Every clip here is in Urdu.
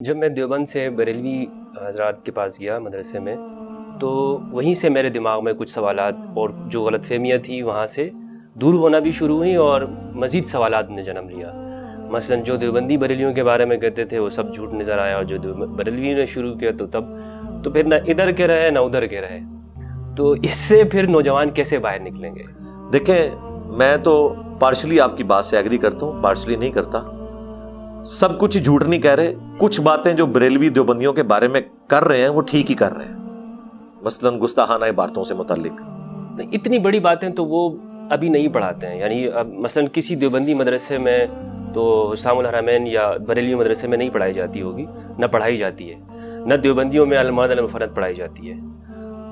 جب میں دیوبند سے بریلوی حضرات کے پاس گیا مدرسے میں، تو وہیں سے میرے دماغ میں کچھ سوالات اور جو غلط فہمیاں تھیں وہاں سے دور ہونا بھی شروع ہوئیں اور مزید سوالات نے جنم لیا۔ مثلاً جو دیوبندی بریلویوں کے بارے میں کہتے تھے وہ سب جھوٹ نظر آیا، اور جو بریلوی نے شروع کیا تو پھر نہ ادھر کے رہے نہ ادھر کے رہے۔ تو اس سے پھر نوجوان کیسے باہر نکلیں گے؟ دیکھیں، میں تو پارشلی آپ کی بات سے ایگری کرتا ہوں، پارشلی نہیں کرتا۔ سب کچھ جھوٹ نہیں کہہ رہے، کچھ باتیں جو بریلوی دیوبندیوں کے بارے میں کر رہے ہیں وہ ٹھیک ہی کر رہے ہیں، مثلاً گستاخانہ عبارتوں سے متعلق۔ اتنی بڑی باتیں تو وہ ابھی نہیں پڑھاتے ہیں، یعنی اب مثلاً کسی دیوبندی مدرسے میں تو حسام الحرمین یا بریلوی مدرسے میں نہیں پڑھائی جاتی ہوگی، نہ پڑھائی جاتی ہے، نہ دیوبندیوں میں المعاد المفرد پڑھائی جاتی ہے،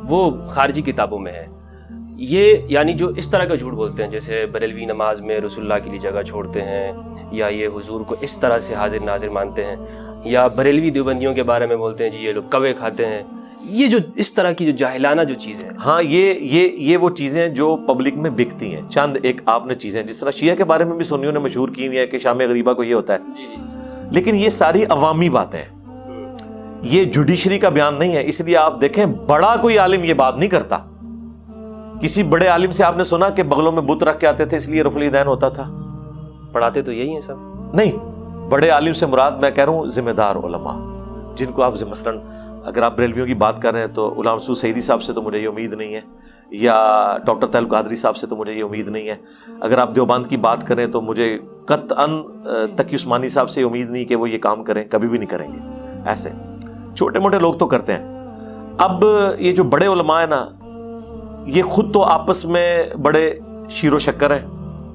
وہ خارجی کتابوں میں ہے۔ یہ یعنی جو اس طرح کا جھوٹ بولتے ہیں، جیسے بریلوی نماز میں رسول اللہ کے لیے جگہ چھوڑتے ہیں، یا یہ حضور کو اس طرح سے حاضر ناظر مانتے ہیں، یا بریلوی دیوبندیوں کے بارے میں بولتے ہیں جی یہ لوگ کوے کھاتے ہیں، یہ جو اس طرح کی جو جاہلانہ جو چیزیں ہیں۔ ہاں، یہ وہ چیزیں جو پبلک میں بکتی ہیں۔ چند ایک آپ نے چیزیں، جس طرح شیعہ کے بارے میں بھی سنیوں نے مشہور کی ہوئی ہے کہ شام غریبہ کو یہ ہوتا ہے، لیکن یہ ساری عوامی باتیں ہیں، یہ جوڈیشری کا بیان نہیں ہے۔ اس لیے آپ دیکھیں، بڑا کوئی عالم یہ بات نہیں کرتا۔ کسی بڑے عالم سے آپ نے سنا کہ بغلوں میں بت رکھ کے آتے تھے اس لیے رفع الیدین ہوتا تھا؟ پڑھاتے تو یہی ہیں سب۔ نہیں، بڑے عالم سے مراد میں کہہ رہا ہوں ذمہ دار علماء، جن کو آپ مثلاً اگر آپ بریلویوں کی بات کر رہے ہیں تو غلام مسعود سعیدی صاحب سے تو مجھے یہ امید نہیں ہے، یا ڈاکٹر طاہر القادری صاحب سے تو مجھے یہ امید نہیں ہے۔ اگر آپ دیوبند کی بات کریں تو مجھے قطعاً تقی عثمانی صاحب سے امید نہیں کہ وہ یہ کام کریں، کبھی بھی نہیں کریں گے۔ ایسے چھوٹے موٹے لوگ تو کرتے ہیں۔ اب یہ جو بڑے علماء ہیں نا، یہ خود تو آپس میں بڑے شیر و شکر ہیں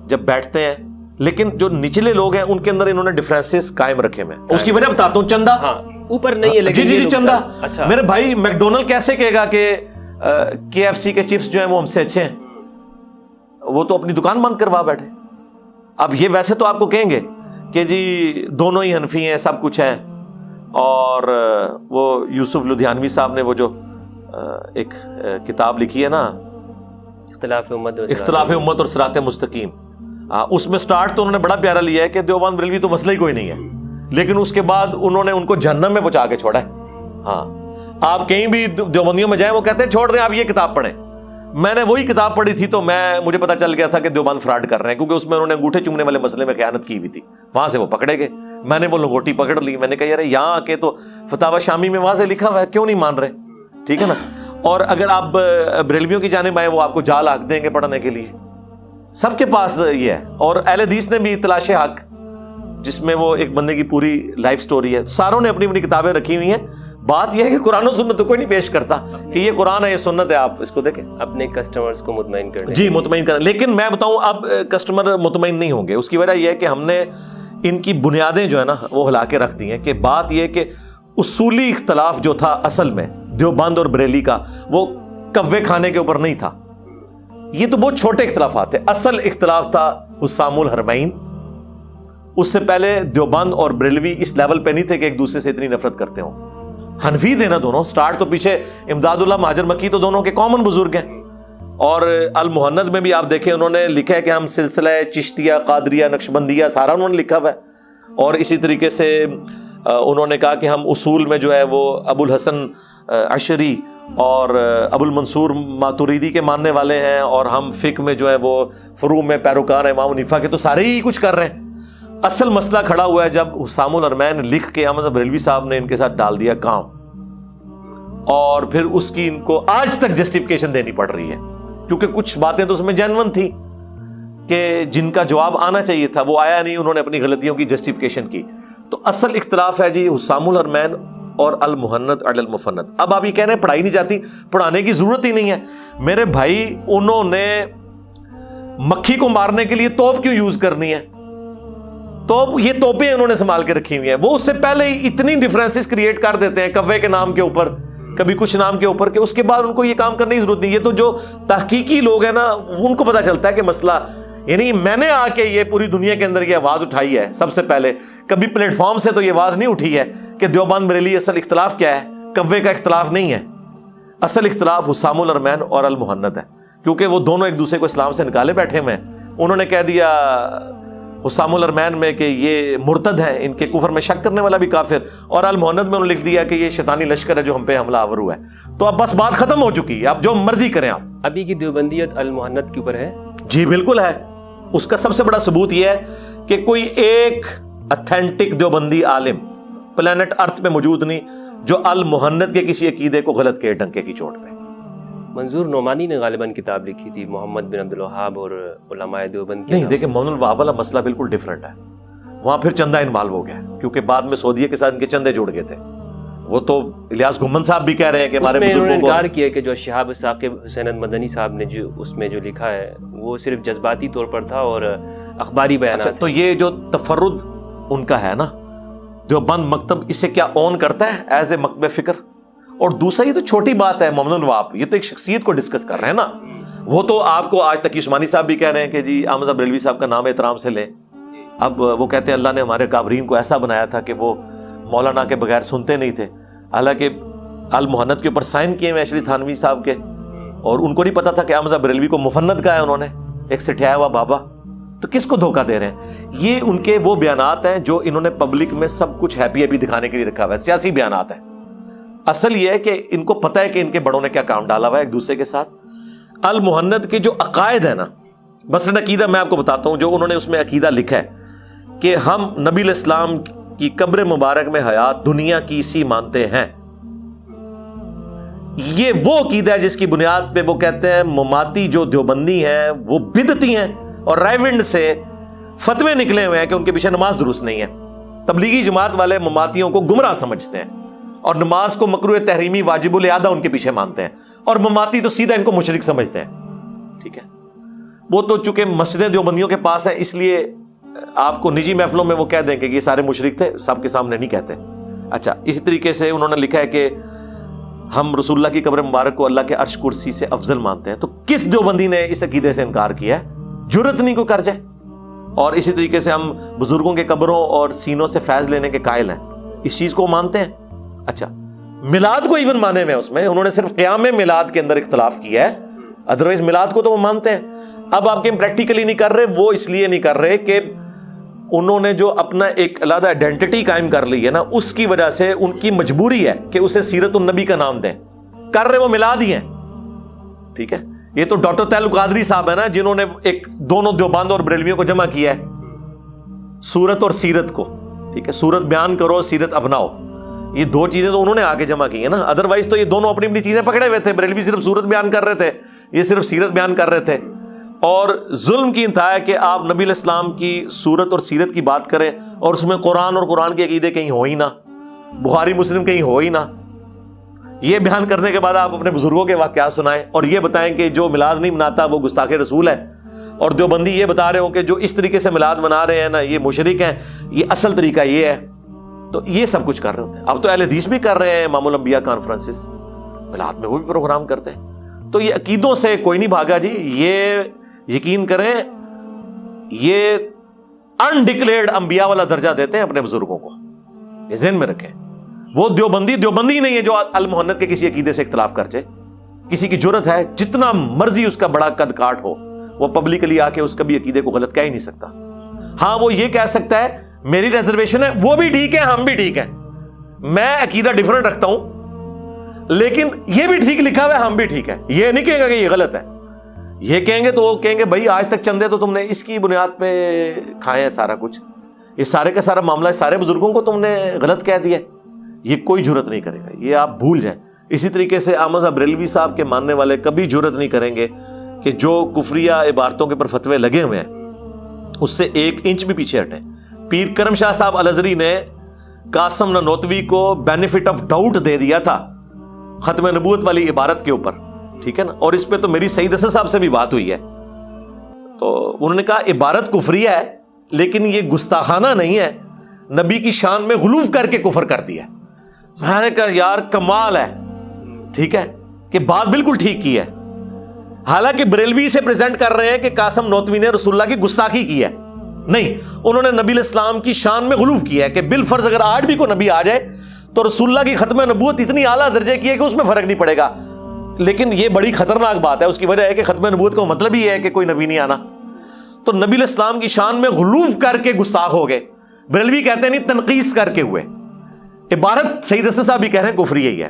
جب بیٹھتے ہیں، لیکن جو نچلے لوگ ہیں ان کے اندر انہوں نے ڈفرینسز قائم رکھے ہیں۔ اس کی وجہ بتاتا ہوں، چندہ اوپر نہیں ہے لیکن جی چندہ۔ اچھا، میرے بھائی میکڈونلڈ کیسے کہے گا کہ KFC کے چپس جو ہیں وہ ہم سے اچھے ہیں؟ وہ تو اپنی دکان بند کروا بیٹھے۔ اب یہ ویسے تو آپ کو کہیں گے کہ جی دونوں ہی حنفی ہیں، سب کچھ ہے، اور وہ یوسف لدھیانوی صاحب نے وہ جو ایک کتاب لکھی ہے نا، اختلاف امت اور صراط مستقیم، اس میں سٹارٹ تو انہوں نے بڑا پیارا لیا ہے کہ دیوبند بریلوی تو مسئلہ ہی کوئی نہیں ہے، لیکن اس کے بعد انہوں نے ان کو جہنم میں پہنچا کے چھوڑا ہے۔ ہاں، آپ کہیں بھی دیوبندیوں میں جائیں وہ کہتے ہیں چھوڑ دیں آپ یہ کتاب پڑھیں۔ میں نے وہی کتاب پڑھی تھی تو مجھے پتا چل گیا تھا کہ دیوبند فراڈ کر رہے ہیں، کیونکہ اس میں انہوں نے انگوٹھے چومنے والے مسئلے میں خیانت کی ہوئی تھی۔ وہاں سے وہ پکڑے گئے، میں نے وہ لنگوٹی پکڑ لی، میں نے کہا یار یہاں آ کے تو فتاوی شامی میں واضح لکھا ہوا ہے، کیوں نہیں مان رہے؟ ٹھیک ہے نا۔ اور اگر آپ بریلویوں کی جانب آئے وہ آپ کو جال آنکھ دیں گے پڑھنے کے لیے، سب کے پاس یہ ہے۔ اور اہل حدیث نے بھی تلاش حق، جس میں وہ ایک بندے کی پوری لائف سٹوری ہے، ساروں نے اپنی اپنی کتابیں رکھی ہوئی ہیں۔ بات یہ ہے کہ قرآن و سنت تو کوئی نہیں پیش کرتا کہ یہ قرآن ہے یہ سنت ہے، آپ اس کو دیکھیں، اپنے کسٹمرز کو مطمئن کریں۔ جی مطمئن کریں، لیکن میں بتاؤں اب کسٹمر مطمئن نہیں ہوں گے۔ اس کی وجہ یہ ہے کہ ہم نے ان کی بنیادیں جو ہے نا وہ ہلا کے رکھ دی ہیں۔ کہ بات یہ کہ اصولی اختلاف جو تھا اصل میں دیوبند اور بریلی کا، وہ کوے کھانے کے اوپر نہیں تھا، یہ تو بہت چھوٹے اختلافات تھے۔ اصل اختلاف تھا حسام الحرمین۔ اس سے پہلے دیوبند اور بریلوی اس لیول پہ نہیں تھے کہ ایک دوسرے سے اتنی نفرت کرتے ہوں۔ حنفی تھے نا دونوں، سٹارٹ تو پیچھے امداد اللہ مہاجر مکی تو دونوں کے کامن بزرگ ہیں۔ اور المہند میں بھی آپ دیکھیں انہوں نے لکھا ہے کہ ہم سلسلہ چشتیہ، قادریہ، نقشبندیہ سارا انہوں نے لکھا ہوا ہے۔ اور اسی طریقے سے انہوں نے کہا کہ ہم اصول میں جو ہے وہ ابو الحسن عشری اور ابو المنصور ماتوریدی کے ماننے والے ہیں، اور ہم فقہ میں جو ہے وہ فروع میں پیروکار ہیں امام حنیفہ کے، تو سارے ہی کچھ کر رہے ہیں۔ اصل مسئلہ کھڑا ہوا ہے جب حسام الحرمین لکھ کے احمد بریلوی صاحب نے ان کے ساتھ ڈال دیا کام، اور پھر اس کی ان کو آج تک جسٹیفیکیشن دینی پڑ رہی ہے، کیونکہ کچھ باتیں تو اس میں جینون تھی کہ جن کا جواب آنا چاہیے تھا وہ آیا نہیں، انہوں نے اپنی غلطیوں کی جسٹیفیکیشن کی۔ تو اصل اختلاف ہے جی حسام الحرمین اور المہند علی المفند۔ اب آپ یہ کہہ رہے ہیں پڑھائی نہیں جاتی، پڑھانے کی ضرورت ہی نہیں ہے میرے بھائی۔ انہوں نے مکھی کو مارنے کے لیے توپ کیوں یوز کرنی ہے؟ توپ، یہ توپیں انہوں نے سنبھال کے رکھی ہوئی ہیں۔ وہ اس سے پہلے ہی اتنی ڈفرینسز کریٹ کر دیتے ہیں کوے کے نام کے اوپر، کبھی کچھ نام کے اوپر، کہ اس کے بعد ان کو یہ کام کرنے کی ضرورت نہیں۔ یہ تو جو تحقیقی لوگ ہیں نا ان کو پتا چلتا ہے کہ مسئلہ، یعنی میں نے آ کے یہ پوری دنیا کے اندر یہ آواز اٹھائی ہے سب سے پہلے، کبھی پلیٹ فارم سے تو یہ آواز نہیں اٹھی ہے کہ دیوبند بریلی اصل اختلاف کیا ہے، کوے کا اختلاف نہیں ہے۔ اصل اختلاف حسام الحرمین اور المہند ہے، کیونکہ وہ دونوں ایک دوسرے کو اسلام سے نکالے بیٹھے ہوئے ہیں۔ انہوں نے کہہ دیا حسام الارمین میں کہ یہ مرتد ہیں، ان کے کفر میں شک کرنے والا بھی کافر، اور المہند میں انہوں نے لکھ دیا کہ یہ شیطانی لشکر ہے جو ہم پہ حملہ آور ہوا ہے. تو اب بس بات ختم ہو چکی ہے، اب جو مرضی کریں آپ. ابھی کی دیوبندیت المہند کے اوپر ہے؟ جی بالکل ہے. اس کا سب سے بڑا ثبوت یہ ہے کہ کوئی ایک اتھینٹک دیوبندی عالم پلانٹ ارتھ پہ موجود نہیں جو المہند کے کسی عقیدے کو غلط کہے ڈنکے کی چوٹ پہ. منظور نعمانی نے غالباً کتاب لکھی تھی محمد بن عبد الوہاب اور علماء دیوبند کے. نہیں دیکھیں، محمد الوہاب والا مسئلہ بالکل ڈیفرنٹ ہے. وہاں پھر چندہ انوالو ہو گیا کیونکہ بعد میں سعودیہ کے ساتھ ان کے چندے جڑ گئے تھے. وہ تو الیاس گھمن صاحب بھی کہہ رہے ہیں کہ ہمارے بزرگوں نے بزرگوں کو انکار کیا کہ جو شہاب ثاقب حسین مدنی صاحب نے جو اس میں جو لکھا ہے وہ صرف جذباتی طور پر تھا اور اخباری بیانات. اچھا، تو یہ جو تفرد ان کا ہے نا، دیوبند مکتب اسے کیا اون کرتا ہے ایز اے مکتب فکر؟ اور دوسرا یہ تو چھوٹی بات ہے، محمد الوہاب یہ تو ایک شخصیت کو ڈسکس کر رہے ہیں نا. وہ تو آپ کو آج تک عثمانی صاحب بھی کہہ رہے ہیں کہ جی احمد صاحب بریلوی صاحب کا نام احترام سے لیں. اب وہ کہتے ہیں اللہ نے ہمارے کافرین کو ایسا بنایا تھا کہ وہ مولانا کے بغیر سنتے نہیں تھے. حالانکہ المہند کے اوپر سائن کیے ہوئے اشری تھانوی صاحب کے، اور ان کو نہیں پتا تھا کہ احمد صاحب بریلوی کو مفند کہا ہے انہوں نے، ایک سٹھایا ہوا بابا. تو کس کو دھوکہ دے رہے ہیں؟ یہ ان کے وہ بیانات ہیں جو انہوں نے پبلک میں سب کچھ ہیپی ہیپی دکھانے کے لیے رکھا ہوا ہے، سیاسی بیانات ہیں. اصل یہ ہے کہ ان کو پتہ ہے کہ ان کے بڑوں نے کیا کام ڈالا ہوا ہے ایک دوسرے کے ساتھ. المہند کے جو عقائد ہیں نا، مثلاً عقیدہ میں آپ کو بتاتا ہوں جو انہوں نے اس میں عقیدہ لکھا ہے کہ ہم نبی علیہ السلام کی قبر مبارک میں حیات دنیا کی سی مانتے ہیں. یہ وہ عقیدہ ہے جس کی بنیاد پہ وہ کہتے ہیں مماتی جو دیوبندی ہیں وہ بدعتی ہیں، اور رائیونڈ سے فتوے نکلے ہوئے ہیں کہ ان کے پیچھے نماز درست نہیں ہے. تبلیغی جماعت والے مماتیوں کو گمراہ سمجھتے ہیں اور نماز کو مکروہ تحریمی واجب الاعادہ ان کے پیچھے مانتے ہیں، اور مماتی تو سیدھا ان کو مشرک سمجھتے ہیں. ٹھیک ہے، وہ تو چونکہ مسجدیں دیوبندیوں کے پاس ہیں اس لیے آپ کو نجی محفلوں میں وہ کہہ دیں کہ یہ سارے مشرک تھے، سب کے سامنے نہیں کہتے. اچھا، اسی طریقے سے انہوں نے لکھا ہے کہ ہم رسول اللہ کی قبر مبارک کو اللہ کے عرش کرسی سے افضل مانتے ہیں. تو کس دیوبندی نے اس عقیدے سے انکار کیا ہے؟ جرت نہیں کو کر جائے. اور اسی طریقے سے ہم بزرگوں کے قبروں اور سینوں سے فیض لینے کے قائل ہیں، اس چیز کو مانتے ہیں. اچھا، میلاد کو ایون مانے میں اس میں انہوں نے صرف قیام میلاد کے اندر اختلاف کیا ہے، ادروائز میلاد کو تو وہ مانتے ہیں. اب آپ کے پریکٹیکلی نہیں کر رہے، وہ اس لیے نہیں کر رہے کہ انہوں نے جو اپنا ایک علیحدہ آئیڈینٹی قائم کر لی ہے نا، اس کی وجہ سے ان کی مجبوری ہے کہ اسے سیرت النبی کا نام دیں. کر رہے وہ میلاد ہی ہیں. ٹھیک ہے، یہ تو ڈاکٹر طیل القادری صاحب ہے نا جنہوں نے ایک دونوں دیوبند اور بریلویوں کو جمع کیا ہے، سورت اور سیرت کو. ٹھیک ہے، سورت بیان کرو، سیرت اپناؤ، یہ دو چیزیں تو انہوں نے آگے جمع کی ہیں نا. ادروائز تو یہ دونوں اپنی اپنی چیزیں پکڑے ہوئے تھے. بریلوی صرف سورت بیان کر رہے تھے، یہ صرف سیرت بیان کر رہے تھے. اور ظلم کی انتہا ہے کہ آپ نبی علیہ السلام کی سورت اور سیرت کی بات کریں اور اس میں قرآن اور قرآن کے عقیدے کہیں ہو ہی نہ، بخاری مسلم کہیں ہو ہی نہ. یہ بیان کرنے کے بعد آپ اپنے بزرگوں کے واقعات سنائیں اور یہ بتائیں کہ جو میلاد نہیں مناتا وہ گستاخ رسول ہے، اور دیوبندی یہ بتا رہے ہوں کہ جو اس طریقے سے میلاد منا رہے ہیں نا یہ مشرک ہیں، یہ اصل طریقہ یہ ہے. تو یہ سب کچھ کر رہے ہوتے ہیں. اب تو اہل حدیث بھی کر رہے ہیں، امام الانبیاء کانفرنسز میلاد میں وہ بھی پروگرام کرتے ہیں. تو یہ عقیدوں سے کوئی نہیں بھاگا جی. یہ یقین کریں یہ انڈکلیئرڈ انبیاء والا درجہ دیتے ہیں اپنے بزرگوں کو، یہ ذہن میں رکھیں. وہ دیوبندی نہیں ہے جو المہند کے کسی عقیدے سے اختلاف کر جائے. کسی کی جرت ہے جتنا مرضی اس کا بڑا قد کاٹ ہو، وہ پبلکلی آ کے اس کا بھی عقیدے کو غلط کہہ ہی نہیں سکتا. ہاں وہ یہ کہہ سکتا ہے میری ریزرویشن ہے، وہ بھی ٹھیک ہے، ہم بھی ٹھیک ہیں، میں عقیدہ ڈیفرنٹ رکھتا ہوں لیکن یہ بھی ٹھیک لکھا ہوا ہے، ہم بھی ٹھیک ہے. یہ نہیں کہے گا کہ یہ غلط ہے. یہ کہیں گے تو وہ کہیں گے بھائی آج تک چندے تو تم نے اس کی بنیاد پہ کھائے ہیں، سارا کچھ یہ سارے کا سارا معاملہ سارے بزرگوں کو تم نے غلط کہہ دیا. یہ کوئی جرت نہیں کرے گا، یہ آپ بھول جائیں. اسی طریقے سے احمد صاحب بریلوی صاحب کے ماننے والے کبھی جرت نہیں کریں گے کہ جو کفریہ عبارتوں کے پر فتوے لگے ہوئے ہیں اس سے 1 انچ بھی پیچھے ہٹیں. پیر کرم شاہ صاحب الازری نے قاسم نانوتوی کو بینیفٹ آف ڈاؤٹ دے دیا تھا ختم نبوت والی عبارت کے اوپر. ٹھیک ہے نا، اور اس پہ تو میری سعید اسد صاحب سے بھی بات ہوئی ہے. تو انہوں نے کہا عبارت کفریہ ہے لیکن یہ گستاخانہ نہیں ہے، نبی کی شان میں غلوف کر کے کفر کر دیا. میں نے کہا یار کمال ہے. ٹھیک ہے کہ بات بالکل ٹھیک کی ہے. حالانکہ بریلوی سے پریزنٹ کر رہے ہیں کہ قاسم نانوتوی نے رسول اللہ کی گستاخی کی ہے، نہیں، انہوں نے نبی علیہ السلام کی شان میں غلوف کیا ہے کہ بالفرض اگر آج بھی کوئی نبی آ جائے تو رسول اللہ کی ختم نبوت اتنی اعلیٰ درجے کی ہے کہ اس میں فرق نہیں پڑے گا. لیکن یہ بڑی خطرناک بات ہے. اس کی وجہ ہے کہ ختم نبوت کا مطلب ہی ہے کہ کوئی نبی نہیں آنا. تو نبی علیہ السلام کی شان میں غلوف کر کے گستاخ ہو گئے. بریلوی کہتے ہیں نہیں تنقیص کر کے ہوئے. عبارت سعید حسن صاحب بھی کہہ رہے ہیں کفر یہی ہے.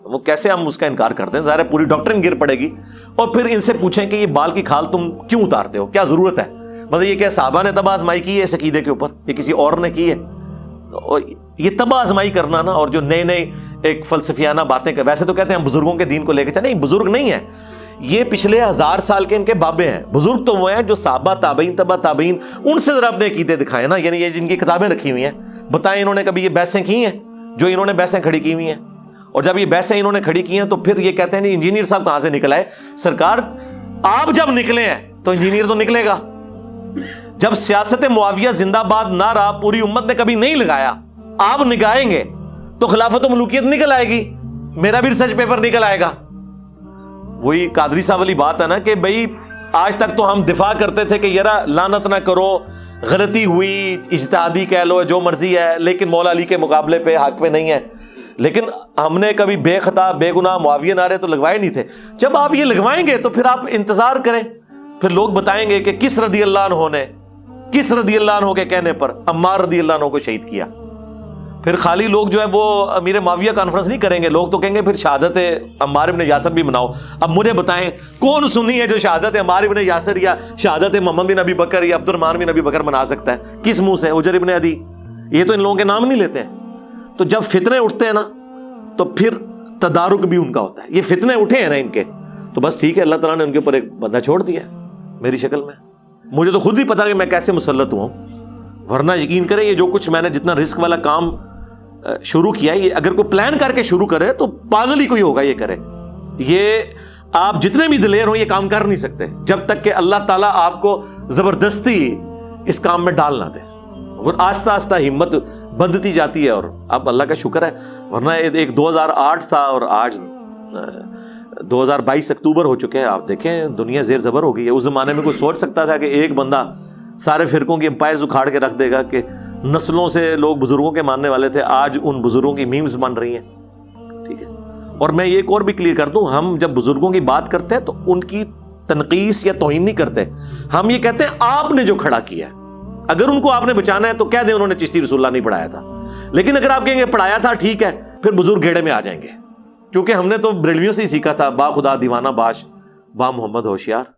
وہ کیسے ہم اس کا انکار کرتے ہیں؟ ظاہر ہے پوری ڈاکٹرن گر پڑے گی. اور پھر ان سے پوچھیں کہ یہ بال کی کھال تم کیوں اتارتے ہو, کیا ضرورت ہے؟ مطلب یہ کہ صحابہ نے تباہ آزمائی کی ہے اس عقیدے کے اوپر, یہ کسی اور نے کی ہے؟ یہ تباہ آزمائی کرنا نا, اور جو نئے نئے ایک فلسفیانہ باتیں کہ ویسے تو کہتے ہیں ہم بزرگوں کے دین کو لے کے چلیں, نہیں بزرگ نہیں ہیں یہ, پچھلے 1000 سال کے ان کے بابے ہیں. بزرگ تو وہ ہیں جو صحابہ تابعین تبع تابعین, ان سے ذرا اپنے عقیدے دکھائیں نا. یعنی یہ جن کی کتابیں رکھی ہوئی ہیں, بتائیں انہوں نے کبھی یہ بحثیں کی ہیں جو انہوں نے بحثیں کھڑی کی ہوئی ہیں؟ اور جب یہ بحثیں انہوں نے کھڑی کی ہیں تو پھر یہ کہتے ہیں نہیں انجینئر صاحب کہاں سے نکل آئے؟ سرکار آپ جب نکلے ہیں تو انجینئر تو نکلے گا. جب سیاست معاویہ زندہ باد نعرہ پوری امت نے کبھی نہیں لگایا, آپ نگائیں گے تو خلافت و ملوکیت نکل آئے گی, میرا بھی ریسرچ پیپر نکل آئے گا. وہی قادری صاحب والی بات ہے نا کہ بھئی آج تک تو ہم دفاع کرتے تھے کہ یارا لعنت نہ کرو, غلطی ہوئی, اجتہادی کہہ لو, جو مرضی ہے, لیکن مولا علی کے مقابلے پہ حق پہ نہیں ہے. لیکن ہم نے کبھی بے خطا بے گناہ معاویہ نعرے تو لگوائے نہیں تھے. جب آپ یہ لگوائیں گے تو پھر آپ انتظار کریں, پھر لوگ بتائیں گے کہ کس رضی اللہ عنہ نے, کس رضی اللہ عنہ کے کہنے پر عمار رضی اللہ عنہ کو شہید کیا. پھر خالی لوگ جو ہے وہ امیر معاویہ کانفرنس نہیں کریں گے, لوگ تو کہیں گے پھر شہادت عمار بن یاسر بھی مناؤ. اب مجھے بتائیں کون سنی ہے جو شہادت عمار بن یاسر یا شہادت محمد بن ابی بکر یا عبد الرحمن بن ابی بکر منا سکتا ہے؟ کس منہ سے؟ حجر ابن عدی, یہ تو ان لوگوں کے نام نہیں لیتے ہیں. تو جب فتنے اٹھتے ہیں نا تو پھر تدارک بھی ان کا ہوتا ہے. یہ فتنے اٹھے ہیں نا ان کے, تو بس ٹھیک ہے, اللہ تعالیٰ نے ان کے اوپر ایک بندہ چھوڑ دیا میری شکل میں. مجھے تو خود ہی پتا کہ میں کیسے مسلط ہوا ہوں, ورنہ یقین کریں یہ جو کچھ میں نے جتنا رسک والا کام شروع کیا ہے, یہ اگر کوئی پلان کر کے شروع کرے تو پاگل ہی کوئی ہوگا یہ کرے. یہ آپ جتنے بھی دلیر ہوں یہ کام کر نہیں سکتے جب تک کہ اللہ تعالیٰ آپ کو زبردستی اس کام میں ڈال نہ دے. اور آہستہ آہستہ ہمت بندھتی جاتی ہے, اور اب اللہ کا شکر ہے, ورنہ ایک 2008 تھا اور آج 2022 اکتوبر ہو چکے ہیں. آپ دیکھیں دنیا زیر زبر ہو گئی ہے. اس زمانے میں کوئی سوچ سکتا تھا کہ ایک بندہ سارے فرقوں کی امپائرز اکھاڑ کے رکھ دے گا, کہ نسلوں سے لوگ بزرگوں کے ماننے والے تھے, آج ان بزرگوں کی میمز بن رہی ہیں. ٹھیک ہے, اور میں یہ ایک اور بھی کلیئر کر دوں, ہم جب بزرگوں کی بات کرتے ہیں تو ان کی تنقیص یا توہین نہیں کرتے, ہم یہ کہتے ہیں آپ نے جو کھڑا کیا ہے, اگر ان کو آپ نے بچانا ہے تو کہہ دیں انہوں نے چشتی رسول اللہ نہیں پڑھایا تھا. لیکن اگر آپ کہیں گے پڑھایا تھا ٹھیک ہے, پھر بزرگ گھیڑے میں آ جائیں گے, کیونکہ ہم نے تو بریلویوں سے ہی سیکھا تھا, با خدا دیوانہ باش با محمد ہوشیار.